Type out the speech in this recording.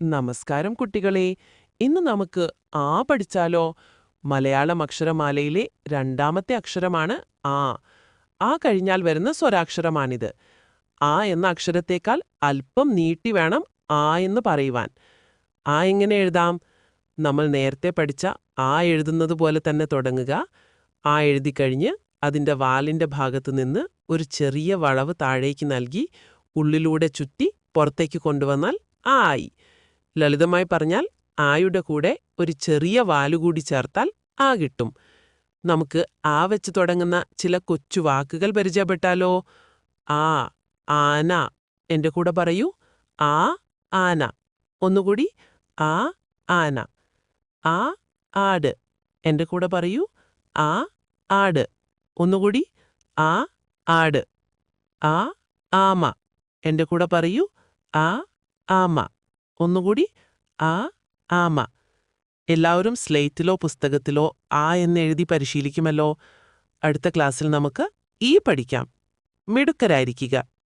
നമസ്കാരം കുട്ടികളെ. ഇന്ന് നമുക്ക് ആ പഠിച്ചാലോ? മലയാളം അക്ഷരമാലയിലെ രണ്ടാമത്തെ അക്ഷരമാണ് ആ. ആ കഴിഞ്ഞാൽ വരുന്ന സ്വരാക്ഷരമാണിത്. ആ എന്ന അക്ഷരത്തേക്കാൾ അല്പം നീട്ടി വേണം ആ എന്ന് പറയുവാൻ. ആ എങ്ങനെ എഴുതാം? നമ്മൾ നേരത്തെ പഠിച്ച ആ എഴുതുന്നത് പോലെ തന്നെ തുടങ്ങുക. ആ എഴുതിക്കഴിഞ്ഞ് അതിന്റെ വാലിന്റെ ഭാഗത്തു നിന്ന് ഒരു ചെറിയ വളവ് താഴേക്ക് നൽകി ഉള്ളിലൂടെ ചുറ്റി പുറത്തേക്ക് കൊണ്ടുവന്നാൽ ആ ആയി. ലളിതമായി പറഞ്ഞാൽ ആയുടെ കൂടെ ഒരു ചെറിയ വാലുകൂടി ചേർത്താൽ ആ കിട്ടും. നമുക്ക് ആ വെച്ച് തുടങ്ങുന്ന ചില കൊച്ചു വാക്കുകൾ പരിചയപ്പെട്ടാലോ? ആ, ആന. എന്റെ കൂടെ പറയൂ. ആ, ആന. ഒന്നുകൂടി. ആ, ആന. ആ, ആട്. എന്റെ കൂടെ പറയൂ. ആ, ആട്. ഒന്നുകൂടി. ആ, ആട്. ആ, ആമ. എന്റെ കൂടെ പറയൂ. ആ, ആമ. ഒന്നുകൂടി. ആ, ആമ. എല്ലാവരും സ്ലേറ്റിലോ പുസ്തകത്തിലോ ആ എന്നെഴുതി പരിശീലിക്കുമല്ലോ. അടുത്ത ക്ലാസ്സിൽ നമുക്ക് ഈ പഠിക്കാം. മിടുക്കരായിരിക്കുക.